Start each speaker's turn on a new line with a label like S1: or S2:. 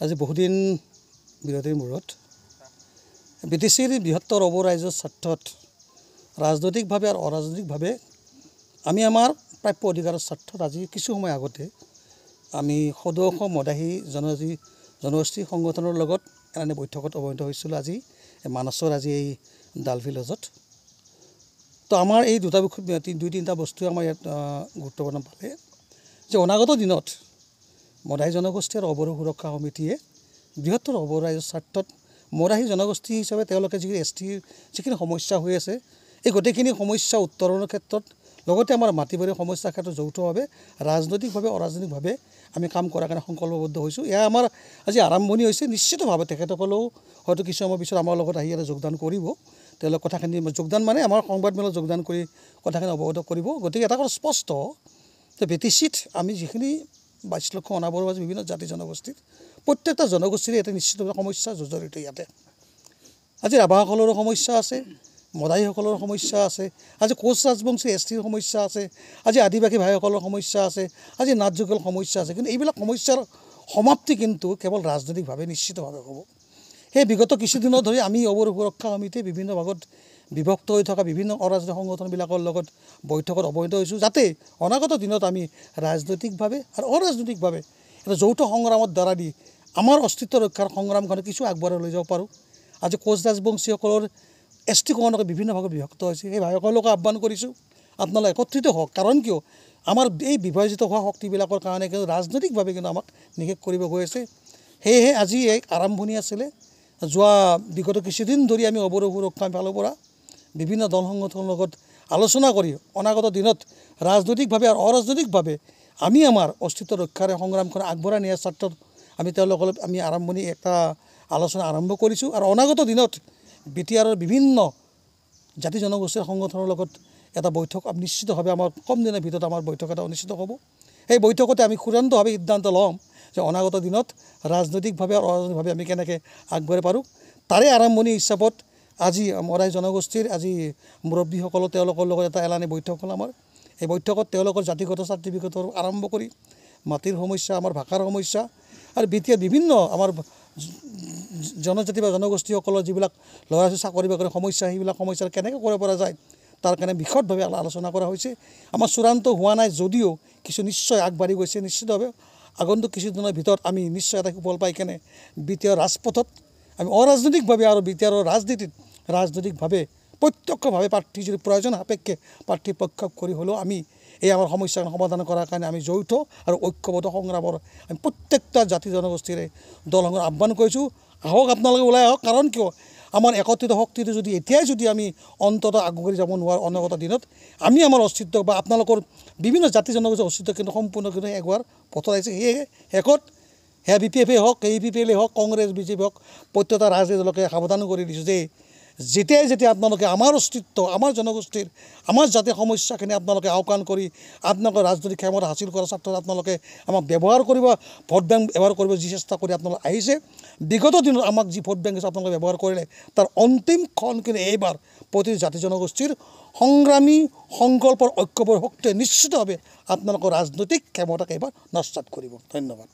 S1: আজি বহুদিন বিৰতিৰ মূৰত বিটিচিৰ বৃহত্তৰ অব ৰাইজৰ স্বাৰ্থত ৰাজনৈতিকভাৱে আৰু অৰাজনৈতিকভাৱে আমি আমাৰ প্ৰাপ্য অধিকাৰৰ স্বাৰ্থত আজি কিছু সময় আগতে আমি সদৌ অসম মদাহী জনগোষ্ঠী সংগঠনৰ লগত এনে বৈঠকত অৱহিত হৈছিলোঁ আজি মানসৰ আজি এই ডালফিল লজত। তো আমাৰ এই দুই তিনিটা বস্তুৱে আমাৰ ইয়াত গুৰুত্বপূৰ্ণ পালে যে অনাগত দিনত মদাহী জনগোষ্ঠী আৰু অবৰো সুৰক্ষা সমিতিয়ে বৃহত্তৰ অব ৰাইজৰ স্বাৰ্থত মদাহী জনগোষ্ঠী হিচাপে তেওঁলোকে যিখিনি এছটিৰ যিখিনি সমস্যা হৈ আছে এই গোটেইখিনি সমস্যা উত্তৰণৰ ক্ষেত্ৰত লগতে আমাৰ মাটি বাৰীৰ সমস্যাৰ ক্ষেত্ৰত যৌথভাৱে ৰাজনৈতিকভাৱে অৰাজনৈতিকভাৱে আমি কাম কৰাৰ কাৰণে সংকল্পবদ্ধ হৈছোঁ। এয়া আমাৰ আজি আৰম্ভণি হৈছে। নিশ্চিতভাৱে তেখেতসকলেও হয়তো কিছু সময় পিছত আমাৰ লগত আহি ইয়াতে যোগদান কৰিব। তেওঁলোক কথাখিনি যোগদান মানে আমাৰ সংবাদমেলত যোগদান কৰি কথাখিনি অৱগত কৰিব। গতিকে এটা কথা স্পষ্ট যে বিটিচিত আমি যিখিনি 22 লক্ষ অনাবৰৰ মাজত বিভিন্ন জাতি জনগোষ্ঠীৰ প্ৰত্যেকটা জনগোষ্ঠীৰে এটা নিশ্চিতভাৱে সমস্যা জড়িত। ইয়াতে আজি ৰাভাসকলৰো সমস্যা আছে, মদাহীসকলৰ সমস্যা আছে, আজি কোচ ৰাজবংশী এছটিৰ সমস্যা আছে, আজি আদিবাসী ভাইসকলৰ সমস্যা আছে, আজি নাথযোগীৰ সমস্যা আছে। কিন্তু এইবিলাক সমস্যাৰ সমাপ্তি কিন্তু কেৱল ৰাজনৈতিকভাৱে নিশ্চিতভাৱে হ'ব। সেই বিগত কিছুদিনৰ ধৰি আমি অবৰ সুৰক্ষা সমিতিয়ে বিভিন্ন ভাগত বিভক্ত হৈ থকা বিভিন্ন অৰাজনৈতিক সংগঠনবিলাকৰ লগত বৈঠকত অৱহিত হৈছোঁ, যাতে অনাগত দিনত আমি ৰাজনৈতিকভাৱে আৰু অৰাজনৈতিকভাৱে এটা যৌথ সংগ্ৰামৰ দ্বাৰা দি আমাৰ অস্তিত্ব ৰক্ষাৰ সংগ্ৰামখন কিছু আগবঢ়াই লৈ যাব পাৰোঁ। আজি কোচ ৰাজবংশীসকলৰ এছটিকৰণকে বিভিন্ন ভাগত বিভক্ত হৈছে। সেই ভাইসকলকো আহ্বান কৰিছোঁ, আপোনালোক একত্ৰিত হওক। কাৰণ কিয় আমাৰ এই বিভাজিত হোৱা শক্তিবিলাকৰ কাৰণে কিন্তু ৰাজনৈতিকভাৱে কিন্তু আমাক নিষেধ কৰিব গৈ আছে। সেয়েহে আজি এক আৰম্ভণি আছিলে। যোৱা বিগত কিছুদিন ধৰি আমি অবৰ সুৰক্ষাৰ ফালৰ পৰা বিভিন্ন দল সংগঠনৰ লগত আলোচনা কৰি অনাগত দিনত ৰাজনৈতিকভাৱে আৰু অৰাজনৈতিকভাৱে আমি আমাৰ অস্তিত্ব ৰক্ষাৰে সংগ্ৰামখন আগবঢ়াই নিয়াৰ স্বাৰ্থত তেওঁলোকৰ আমি আৰম্ভণি এটা আলোচনা আৰম্ভ কৰিছোঁ। আৰু অনাগত দিনত বিটিআৰৰ বিভিন্ন জাতি জনগোষ্ঠীৰ সংগঠনৰ লগত এটা বৈঠক নিশ্চিতভাৱে আমাৰ কম দিনৰ ভিতৰত আমাৰ বৈঠক এটা অনুষ্ঠিত হ'ব। সেই বৈঠকতে আমি চূড়ান্তভাৱে সিদ্ধান্ত ল'ম যে অনাগত দিনত ৰাজনৈতিকভাৱে আৰু অৰাজনৈতিকভাৱে আমি কেনেকৈ আগবাঢ়িব পাৰোঁ। তাৰে আৰম্ভণি হিচাপত আজি মদাহী জনগোষ্ঠীৰ আজি মুৰব্বীসকলৰ তেওঁলোকৰ লগত এটা এলানি বৈঠক হ'ল আমাৰ। এই বৈঠকত তেওঁলোকৰ জাতিগত চাৰ্টিফিকেটৰ আৰম্ভ কৰি মাটিৰ সমস্যা, আমাৰ ভাষাৰ সমস্যা আৰু বিটিআৰ বিভিন্ন আমাৰ জনজাতি বা জনগোষ্ঠীসকলৰ যিবিলাক ল'ৰা ছোৱালী চাকৰি বাকৰিৰ সমস্যা, সেইবিলাক সমস্যাৰ কেনেকৈ কৰিব পৰা যায় তাৰ কাৰণে বিশদভাৱে আলোচনা কৰা হৈছে। আমাৰ চূড়ান্ত হোৱা নাই যদিও কিছু নিশ্চয় আগবাঢ়ি গৈছে। নিশ্চিতভাৱে আগন্তুক কিছুদিনৰ ভিতৰত আমি নিশ্চয় এটা সুফল পাই কেনে বিটিআৰ ৰাজপথত আমি অৰাজনৈতিকভাৱে আৰু বিটিআৰৰ ৰাজনীতিত ৰাজনৈতিকভাৱে প্ৰত্যক্ষভাৱে প্ৰাৰ্থী যদি প্ৰয়োজন সাপেক্ষে প্ৰাৰ্থী প্ৰক্ষেপ কৰি হ'লেও আমি এই আমাৰ সমস্যাৰ সমাধান কৰাৰ কাৰণে আমি যৌথ আৰু ঐক্যবদ্ধ সংগ্ৰামৰ আমি প্ৰত্যেকটা জাতি জনগোষ্ঠীৰে দলসমূহ আহ্বান কৰিছোঁ। আহক, আপোনালোকে ওলাই আহক। কাৰণ কিয় আমাৰ একত্ৰিত শক্তিটো যদি এতিয়াই যদি আমি অন্ততঃ আগবাঢ়ি যাব নোৱাৰোঁ, অনাগত দিনত আমি আমাৰ অস্তিত্ব বা আপোনালোকৰ বিভিন্ন জাতি জনগোষ্ঠীৰ অস্তিত্ব কিন্তু সম্পূৰ্ণ কিন্তু এগোৱাৰ পথত আহিছে। সেয়েহে শেষত সেয়া BPF হওক, APPL হওক, কংগ্ৰেছ BJP হওক, প্ৰত্যেকটা ৰাজনীতি দলকে সাৱধান কৰি দিছোঁ যে যেতিয়া আপোনালোকে আমাৰ অস্তিত্ব, আমাৰ জনগোষ্ঠীৰ, আমাৰ জাতিৰ সমস্যাখিনি আপোনালোকে আওকাণ কৰি আপোনালোকে ৰাজনৈতিক ক্ষমতা হাসিল কৰাৰ স্বাৰ্থত আপোনালোকে আমাক ব্যৱহাৰ কৰিব, ভোট বেংক ব্যৱহাৰ কৰিব যি চেষ্টা কৰি আপোনালোকে আহিছে, বিগত দিনত আমাক যি ভোট বেংক আপোনালোকে ব্যৱহাৰ কৰিলে তাৰ অন্তিম খন কিন্তু এইবাৰ প্ৰতিটো জাতি জনগোষ্ঠীৰ সংগ্ৰামী সংকল্পৰ ঐক্যবৰ শক্তিয়ে নিশ্চিতভাৱে আপোনালোকৰ ৰাজনৈতিক ক্ষমতাক এইবাৰ নস্যাৎ কৰিব। ধন্যবাদ।